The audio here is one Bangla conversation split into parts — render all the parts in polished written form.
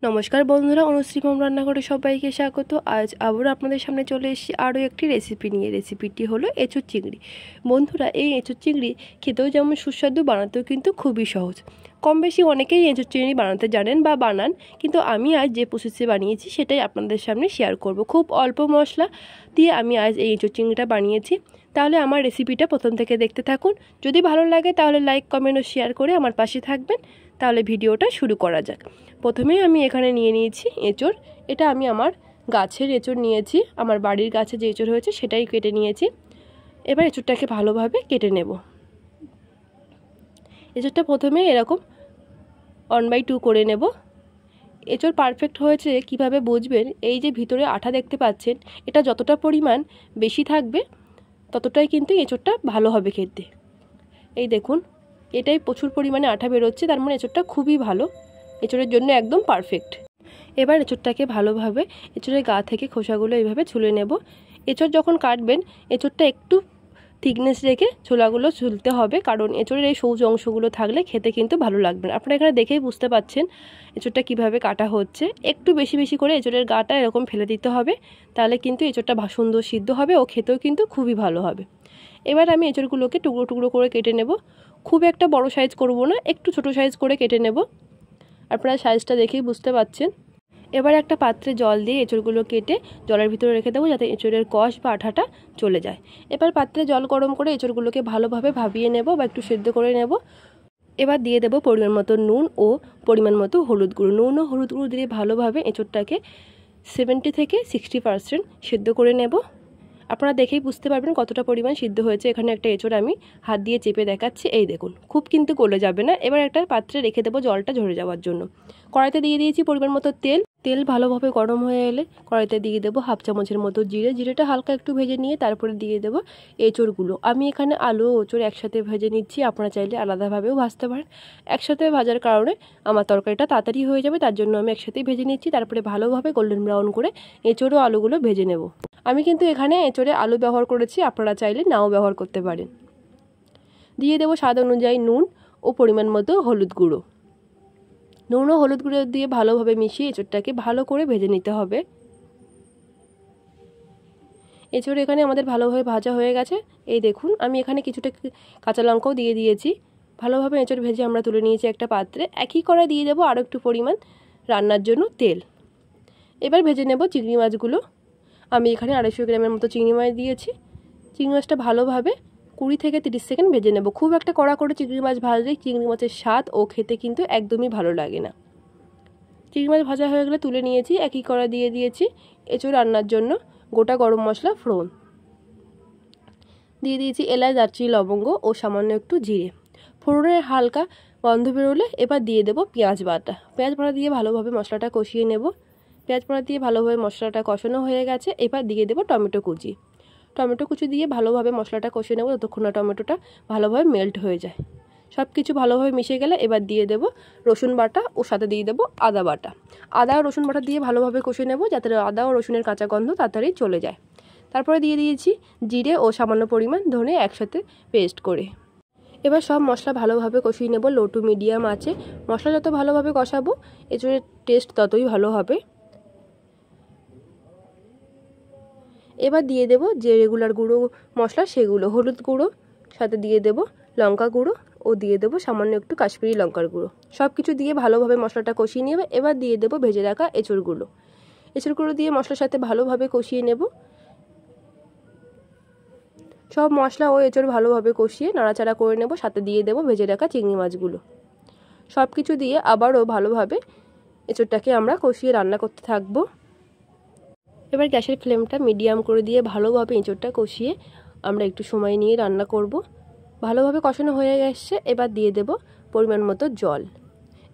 নমস্কার বন্ধুরা, অনুশ্রী হোম রান্নাঘরে সবাইকে স্বাগত। আজ আবার আপনাদের সামনে চলে এসেছি আরও একটি রেসিপি নিয়ে। রেসিপিটি হলো এঁচোড় চিংড়ি। বন্ধুরা, এই এঁচোড় চিংড়ি খেতেও যেমন সুস্বাদু, বানাতেও কিন্তু খুবই সহজ। কম বেশি অনেকেই এঁচোড় চিংড়ি বানাতে জানেন বা বানান, কিন্তু আমি আজ যে প্রসেসে বানিয়েছি সেটাই আপনাদের সামনে শেয়ার করব। খুব অল্প মশলা দিয়ে আমি আজ এই এঁচোড় চিংড়িটা বানিয়েছি। তাহলে আমার রেসিপিটা প্রথম থেকে দেখতে থাকুন। যদি ভালো লাগে তাহলে লাইক, কমেন্ট ও শেয়ার করে আমার পাশে থাকবেন। তাহলে ভিডিওটা শুরু করা যাক। প্রথমেই আমি এখানে নিয়ে নিয়েছি এঁচোড়। এটা আমি আমার গাছের এঁচোড় নিয়েছি, আমার বাড়ির গাছে যে এঁচোড় হয়েছে সেটাই কেটে নিয়েছি। এবার এঁচোড়টাকে ভালোভাবে কেটে নেব। এঁচোড়টা প্রথমে এরকম 1/2 করে নেব। এঁচোড় পারফেক্ট হয়েছে কিভাবে বুঝবেন? এই যে ভিতরে আঠা দেখতে পাচ্ছেন, এটা যতটা পরিমাণ বেশি থাকবে ততটাই কিন্তু এঁচোড়টা ভালো হবে খেতে। এই দেখুন, এটাই প্রচুর পরিমাণে আঠা বেরোচ্ছে, তার মানে এঁচোড়টা খুবই ভালো, এঁচোড়ের জন্য একদম পারফেক্ট। এবার এঁচোড়টাকে ভালোভাবে এঁচোড়ের গা থেকে খোসাগুলো এইভাবে ছুলে নেব। এঁচোড় যখন কাটবেন এঁচোড়টা একটু থিকনেস রেখে ছোলাগুলো ছুলতে হবে, কারণ এঁচোড়ের এই সবুজ অংশগুলো থাকলে খেতে কিন্তু ভালো লাগবে না। আপনারা এখানে দেখেই বুঝতে পাচ্ছেন এঁচোড়টা কিভাবে কাটা হচ্ছে। একটু বেশি বেশি করে এঁচোড়ের গাটা এরকম ফেলে দিতে হবে, তাহলে কিন্তু এঁচোড়টা সুন্দর সিদ্ধ হবে ও খেতেও কিন্তু খুবই ভালো হবে। এবার আমি এঁচোড়গুলোকে টুকরো টুকরো করে কেটে নেব। খুব একটা বড় সাইজ করব না, একটু ছোট সাইজ করে কেটে নেব। আপনারা সাইজটা দেখেই বুঝতে পাচ্ছেন। এবার একটা পাত্রে জল দিয়ে এঁচোড়গুলো কেটে জলের ভিতরে রেখে দেবো, যাতে এঁচোড়ের কষ বা আঠাটা চলে যায়। এবার পাত্রে জল গরম করে এঁচোড়গুলোকে ভালোভাবে ভাবিয়ে নেব বা একটু সেদ্ধ করে নেব। এবার দিয়ে দেবো পরিমাণ মতো নুন ও পরিমাণ মতো হলুদ গুঁড়ো। নুন ও হলুদ গুঁড়ো দিয়ে ভালোভাবে এঁচোড়টাকে 70 থেকে 60% সেদ্ধ করে নেব। আপনারা দেখেই বুঝতে পারবেন কতটা পরিমাণ সিদ্ধ হয়েছে। এখানে একটা এঁচোড় আমি হাত দিয়ে চেপে দেখাচ্ছি, এই দেখুন, খুব কিন্তু গলে যাবে না। এবার একটা পাত্রে রেখে দেবো জলটা ঝরে যাওয়ার জন্য। কড়াইতে দিয়ে দিয়েছি পরিমাণ মতো তেল। তেল ভালোভাবে গরম হয়ে এলে কড়াইতে দিয়ে দেবো 1/2 চামচের মতো জিরে। জিরেটা হালকা একটু ভেজে নিয়ে তারপরে দিয়ে দেবো এঁচোড়গুলো। আমি এখানে আলু ও এঁচোড় একসাথে ভেজে নিচ্ছি, আপনারা চাইলে আলাদাভাবেও ভাজতে পারেন। একসাথে ভাজার কারণে আমার তরকারিটা তাড়াতাড়ি হয়ে যাবে, তার জন্য আমি একসাথেই ভেজে নিচ্ছি। তারপরে ভালোভাবে গোল্ডেন ব্রাউন করে এঁচোড় ও আলুগুলো ভেজে নেব। আমি কিন্তু এখানে এঁচোড়ে আলু ব্যবহার করেছি, আপনারা চাইলে নাও ব্যবহার করতে পারেন। দিয়ে দেবো স্বাদ অনুযায়ী নুন ও পরিমাণ মতো হলুদ গুঁড়ো। নুন ও হলুদ গুঁড়ো দিয়ে ভালোভাবে মিশিয়ে এঁচোড়টাকে ভালো করে ভেজে নিতে হবে। এঁচোড় এখানে আমাদের ভালোভাবে ভাজা হয়ে গেছে। এই দেখুন, আমি এখানে কিছুটা কাঁচা লঙ্কাও দিয়ে দিয়েছি। ভালোভাবে এঁচোড় ভেজে আমরা তুলে নিয়েছি একটা পাত্রে। একই কড়াই দিয়ে দেবো আরও একটু পরিমাণ রান্নার জন্য তেল। এবার ভেজে নেব চিংড়ি মাছগুলো। আমি এখানে 250 গ্রামের মতো চিংড়ি মাছ দিয়েছি। চিংড়ি মাছটা ভালোভাবে 20 থেকে 30 সেকেন্ড ভেজে নেব। খুব একটা কড়া করে চিংড়ি মাছ ভাজলে চিংড়ি মাছের স্বাদ ও খেতে কিন্তু একদমই ভালো লাগে না। চিংড়ি মাছ ভাজা হয়ে গেলে তুলে নিয়েছি। একই কড়া দিয়ে দিয়েছি এঁচোড় রান্নার জন্য গোটা গরম মশলা ফোড়ন। দিয়ে দিয়েছি এলাচ, দারচিনি, লবঙ্গ ও সামান্য একটু জিরে। ফোড়নের হালকা গন্ধ বেরোলে এবার দিয়ে দেবো পেঁয়াজ বাটা। পেঁয়াজ বাটা দিয়ে ভালোভাবে মশলাটা কষিয়ে নেব। পেঁয়াজ বাটা দিয়ে ভালোভাবে মশলাটা কষানো হয়ে গেছে। এবার দিয়ে দেবো টমেটো কুচি। টমেটো কুচি দিয়ে ভালোভাবে মশলাটা কষিয়ে নেব যতক্ষণ না টমেটোটা ভালোভাবে মেল্ট হয়ে যায়। সব কিছু ভালোভাবে মিশে গেলে এবার দিয়ে দেবো রসুন বাটা ও সাথে দিয়ে দেবো আদা বাটা। আদা ও রসুন বাটা দিয়ে ভালোভাবে কষিয়ে নেব, যাতে আদা ও রসুনের কাঁচা গন্ধ তাড়াতাড়ি চলে যায়। তারপরে দিয়ে দিয়েছি জিরে ও সামান্য পরিমাণ ধনে একসাথে পেস্ট করে। এবার সব মশলা ভালোভাবে কষিয়ে নেব লো টু মিডিয়াম আঁচে। মশলা যত ভালোভাবে কষাবো এঁচোড়ের টেস্ট ততই ভালো হবে। এবার দিয়ে দেব যে রেগুলার গুঁড়ো মশলা সেগুলো, হলুদ গুঁড়ো, সাথে দিয়ে দেব লঙ্কা গুঁড়ো ও দিয়ে দেবো সামান্য একটু কাশ্মীরি লঙ্কার গুঁড়ো। সব কিছু দিয়ে ভালোভাবে মশলাটা কষিয়ে নেবে। এবার দিয়ে দেবো ভেজে রাখা এঁচোড়গুলো। এঁচোড়গুলো দিয়ে মশলার সাথে ভালোভাবে কষিয়ে নেব। সব মশলা ও এঁচোড় ভালোভাবে কষিয়ে নাড়াচাড়া করে নেব। সাথে দিয়ে দেবো ভেজে রাখা চিংড়ি মাছগুলো। সব কিছু দিয়ে আবারও ভালোভাবে এঁচোড়টাকে আমরা কষিয়ে রান্না করতে থাকবো। এবার গ্যাসের ফ্লেমটা মিডিয়াম করে দিয়ে ভালোভাবে এঁচোড়টা কষিয়ে আমরা একটু সময় নিয়ে রান্না করব। ভালোভাবে কষানো হয়ে গেছে। এবার দিয়ে দেব পরিমাণ মতো জল।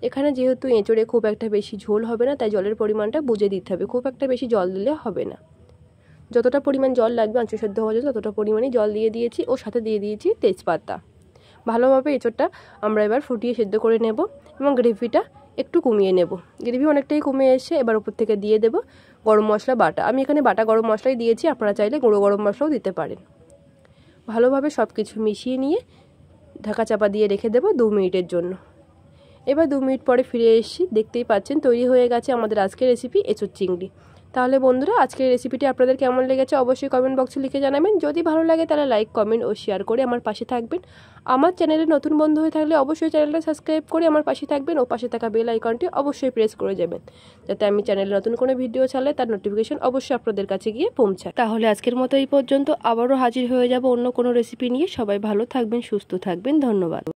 এখানে যেহেতু এঁচোড়ে খুব একটা বেশি ঝোল হবে না, তাই জলের পরিমাণটা বুঝে দিতে হবে। খুব একটা বেশি জল দিলে হবে না। যতটা পরিমাণ জল লাগবে আঁচড় সেদ্ধ হওয়ার জন্য ততটা পরিমাণে জল দিয়ে দিয়েছি ও সাথে দিয়ে দিয়েছি তেজপাতা। ভালোভাবে এঁচোড়টা আমরা এবার ফুটিয়ে সেদ্ধ করে নেব এবং গ্রেভিটা একটু কমিয়ে নেব। গ্রেভি অনেকটাই কমে এসে এবার উপর থেকে দিয়ে দেব গরম মশলা বাটা। আমি এখানে বাটা গরম মশলাই দিয়েছি, আপনারা চাইলে গুঁড়ো গরম মশলাও দিতে পারেন। ভালোভাবে সব কিছু মিশিয়ে নিয়ে ঢাকা চাপা দিয়ে রেখে দেব 2 মিনিটের জন্য। এবার 2 মিনিট পরে ফিরে এসেছি, দেখতেই পাচ্ছেন তৈরি হয়ে গেছে আমাদের আজকের রেসিপি এঁচোড় চিংড়ি। তাহলে বন্ধুরা আজকের রেসিপিটি আপনাদের কেমন লেগেছে অবশ্যই কমেন্ট বক্সে লিখে জানাবেন। যদি ভালো লাগে তাহলে লাইক, কমেন্ট ও শেয়ার করে আমার পাশে থাকবেন। আমার চ্যানেলে নতুন বন্ধু হয়ে থাকলে অবশ্যই চ্যানেলটা সাবস্ক্রাইব করে আমার পাশে থাকবেন ও পাশে থাকা বেল আইকনটি অবশ্যই প্রেস করে যাবেন, যাতে আমি চ্যানেলে নতুন কোনো ভিডিও ছাড়লে তার নোটিফিকেশন অবশ্যই আপনাদের কাছে গিয়ে পৌঁছায়। তাহলে আজকের মতো এই পর্যন্ত, আবারও হাজির হয়ে যাব অন্য কোনো রেসিপি নিয়ে। সবাই ভালো থাকবেন, সুস্থ থাকবেন, ধন্যবাদ।